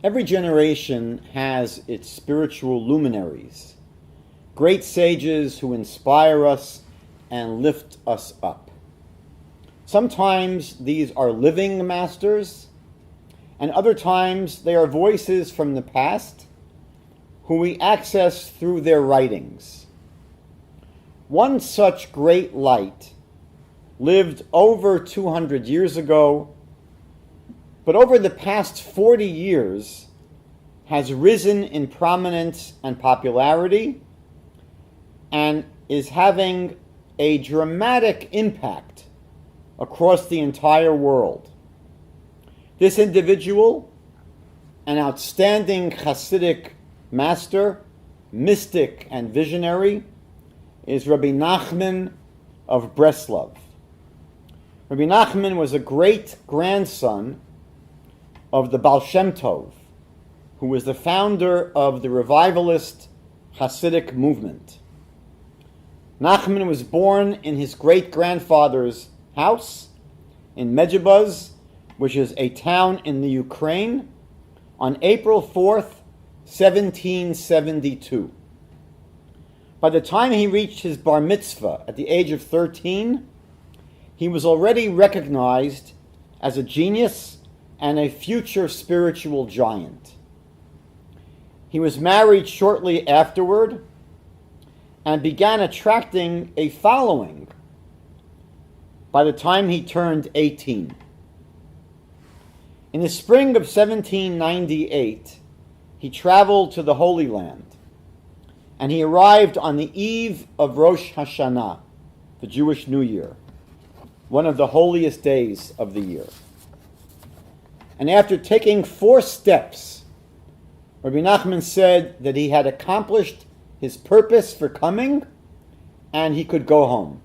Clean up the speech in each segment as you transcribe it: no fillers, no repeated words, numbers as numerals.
Every generation has its spiritual luminaries, great sages who inspire us and lift us up. Sometimes these are living masters, and other times they are voices from the past who we access through their writings. One such great light lived over 200 years ago, but over the past 40 years has risen in prominence and popularity and is having a dramatic impact across the entire world. This individual, an outstanding Chassidic master, mystic, and visionary, is Rebbe Nachman of Breslov. Rebbe Nachman was a great-grandson of the Baal Shem Tov, who was the founder of the revivalist Chassidic movement. Nachman was born in his great-grandfather's house in Medjugorje, which is a town in the Ukraine, on April 4th, 1772. By the time he reached his bar mitzvah at the age of 13, he was already recognized as a genius and a future spiritual giant. He was married shortly afterward and began attracting a following by the time he turned 18. In the spring of 1798, he traveled to the Holy Land, and he arrived on the eve of Rosh Hashanah, the Jewish New Year, one of the holiest days of the year. And after taking 4 steps, Rebbe Nachman said that he had accomplished his purpose for coming and he could go home.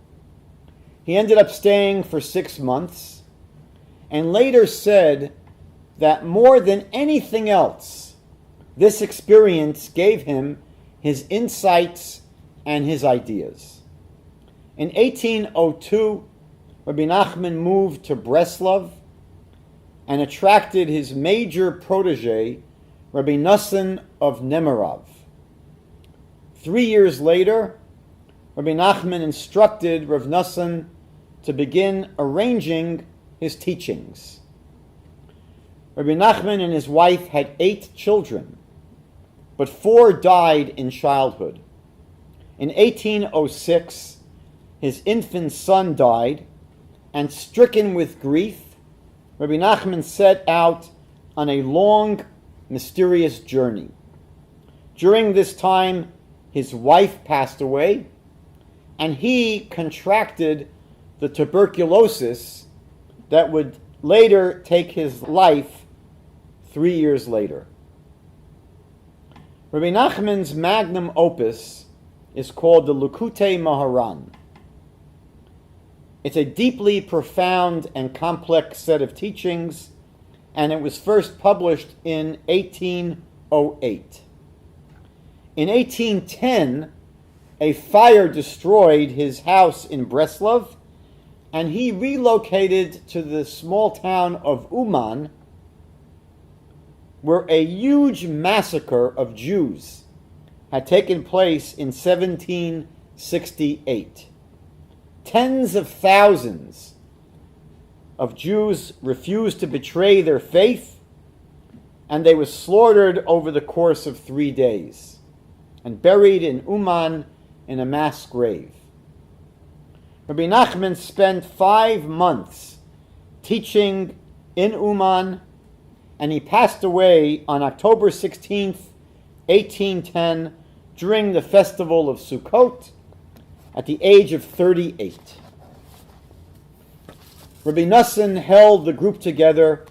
He ended up staying for 6 months and later said that more than anything else, this experience gave him his insights and his ideas. In 1802, Rebbe Nachman moved to Breslov and attracted his major protege, Rebbe Nachman of Breslov. 3 years later, Rebbe Nachman instructed Rav Nachman to begin arranging his teachings. Rebbe Nachman and his wife had 8 children, but 4 died in childhood. In 1806, his infant son died, and stricken with grief, Rebbe Nachman set out on a long, mysterious journey. During this time, his wife passed away, and he contracted the tuberculosis that would later take his life 3 years later. Rebbe Nachman's magnum opus is called the Likutei Moharan. It's a deeply profound and complex set of teachings, and it was first published in 1808. In 1810, a fire destroyed his house in Breslov, and he relocated to the small town of Uman, where a huge massacre of Jews had taken place in 1768. Tens of thousands of Jews refused to betray their faith, and they were slaughtered over the course of 3 days and buried in Uman in a mass grave. Rebbe Nachman spent 5 months teaching in Uman, and he passed away on October 16th, 1810, during the festival of Sukkot, at the age of 38. Rebbe Nachman held the group together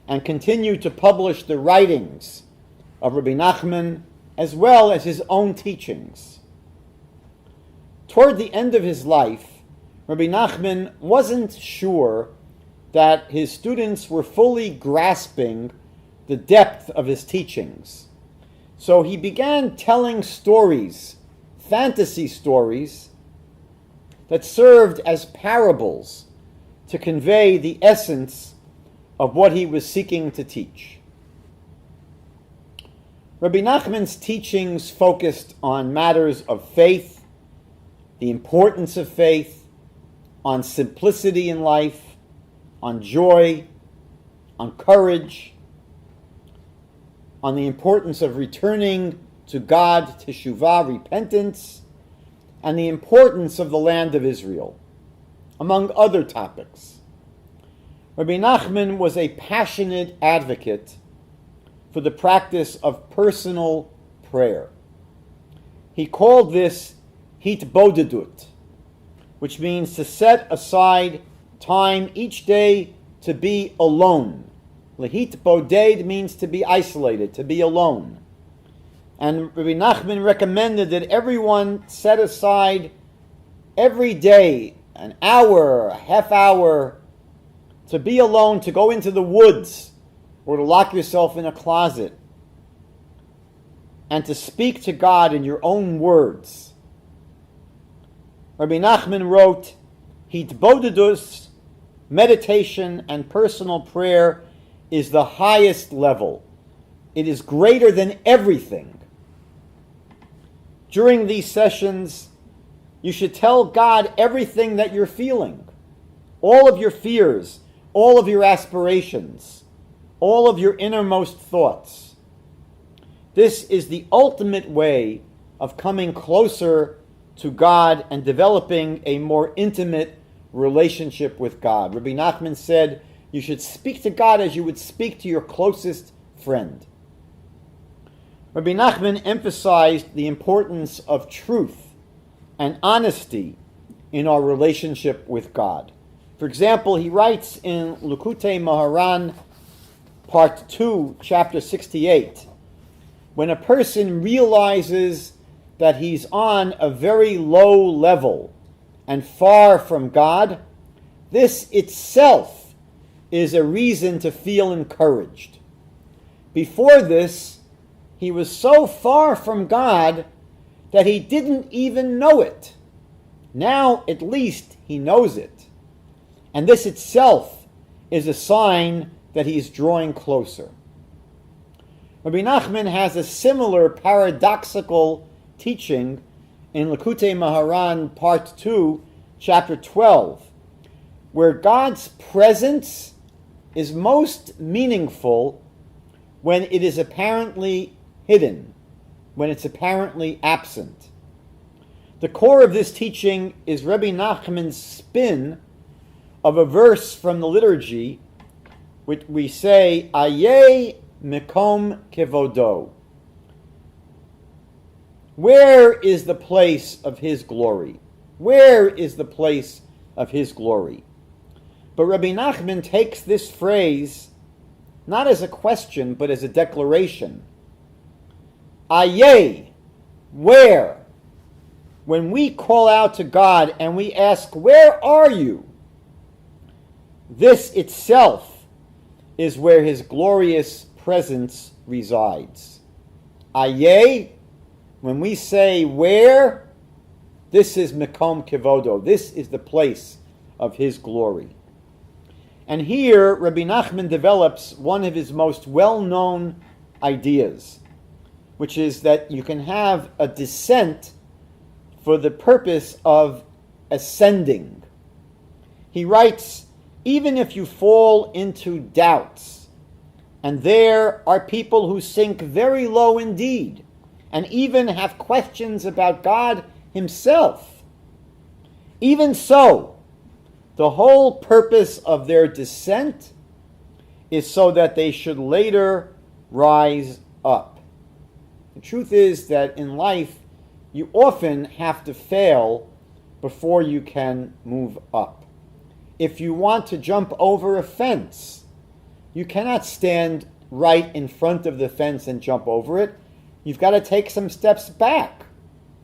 and continued to publish the writings of Rebbe Nachman as well as his own teachings. Toward the end of his life, Rebbe Nachman wasn't sure that his students were fully grasping the depth of his teachings. So he began telling stories, fantasy stories, that served as parables to convey the essence of what he was seeking to teach. Rebbe Nachman's teachings focused on matters of faith, the importance of faith, on simplicity in life, on joy, on courage, on the importance of returning to God, teshuvah, repentance, and the importance of the land of Israel, among other topics. Rebbe Nachman was a passionate advocate for the practice of personal prayer. He called this hitbodedut, which means to set aside time each day to be alone. Lehitboded means to be isolated, to be alone. And Rebbe Nachman recommended that everyone set aside every day an hour, a half hour, to be alone, to go into the woods, or to lock yourself in a closet, and to speak to God in your own words. Rabbi Nachman wrote, Hitbodedus, meditation and personal prayer, is the highest level. It is greater than everything. During these sessions, you should tell God everything that you're feeling, all of your fears, all of your aspirations, all of your innermost thoughts. This is the ultimate way of coming closer to God and developing a more intimate relationship with God. Rebbe Nachman said, you should speak to God as you would speak to your closest friend. Rebbe Nachman emphasized the importance of truth and honesty in our relationship with God. For example, he writes in Likutei Moharan, Part 2, Chapter 68, when a person realizes that he's on a very low level and far from God, this itself is a reason to feel encouraged. Before this, he was so far from God that he didn't even know it. Now, at least, he knows it. And this itself is a sign that he is drawing closer. Rebbe Nachman has a similar paradoxical teaching in Likutei Moharan, Part 2, Chapter 12, where God's presence is most meaningful when it is apparently hidden, when it's apparently absent. The core of this teaching is Rebbe Nachman's spin of a verse from the liturgy, which we say, Ayeh Mekom Kevodo. Where is the place of his glory? Where is the place of his glory? But Rebbe Nachman takes this phrase not as a question, but as a declaration. Ayeh, where? When we call out to God and we ask, where are you? This itself is where his glorious presence resides. Ayeh, when we say where, this is Mekom Kevodo. This is the place of his glory. And here, Rebbe Nachman develops one of his most well-known ideas, which is that you can have a descent for the purpose of ascending. He writes, even if you fall into doubts, and there are people who sink very low indeed, and even have questions about God himself, even so, the whole purpose of their descent is so that they should later rise up. The truth is that in life, you often have to fail before you can move up. If you want to jump over a fence, you cannot stand right in front of the fence and jump over it. You've got to take some steps back.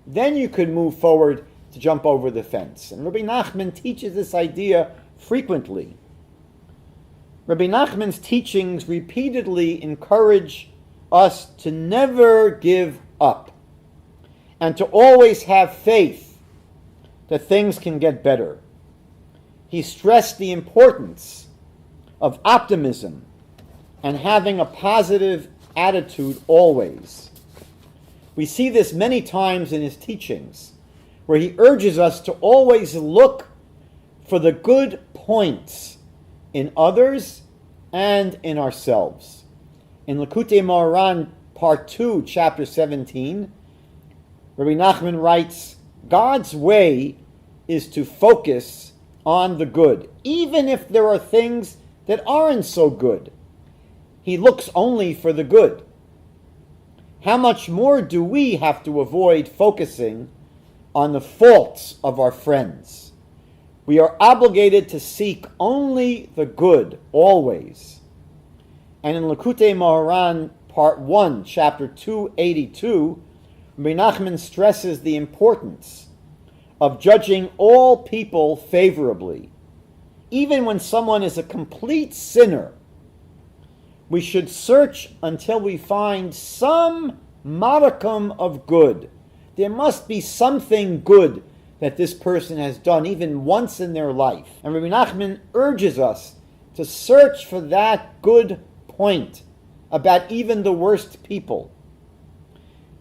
Then you could move forward to jump over the fence. And Rebbe Nachman teaches this idea frequently. Rebbe Nachman's teachings repeatedly encourage us to never give up and to always have faith that things can get better. He stressed the importance of optimism and having a positive attitude always. We see this many times in his teachings, where he urges us to always look for the good points in others and in ourselves. In Likutei Moharan, Part 2, Chapter 17, Rebbe Nachman writes, God's way is to focus on the good, even if there are things that aren't so good. He looks only for the good. How much more do we have to avoid focusing on the faults of our friends? We are obligated to seek only the good, always. And in Likutei Moharan, Part 1, Chapter 282, Rebbe Nachman stresses the importance of judging all people favorably. Even when someone is a complete sinner, we should search until we find some modicum of good. There must be something good that this person has done even once in their life. And Rebbe Nachman urges us to search for that good point about even the worst people.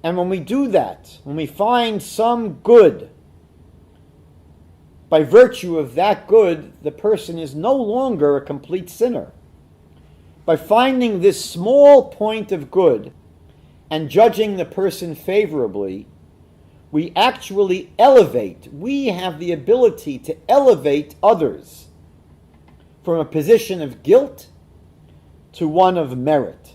And when we do that, when we find some good, by virtue of that good, the person is no longer a complete sinner. By finding this small point of good and judging the person favorably, we actually elevate. We have the ability to elevate others from a position of guilt to one of merit.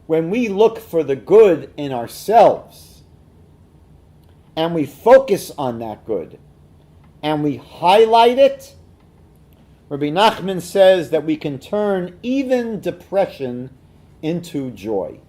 When we look for the good in ourselves and we focus on that good and we highlight it, Rebbe Nachman says that we can turn even depression into joy.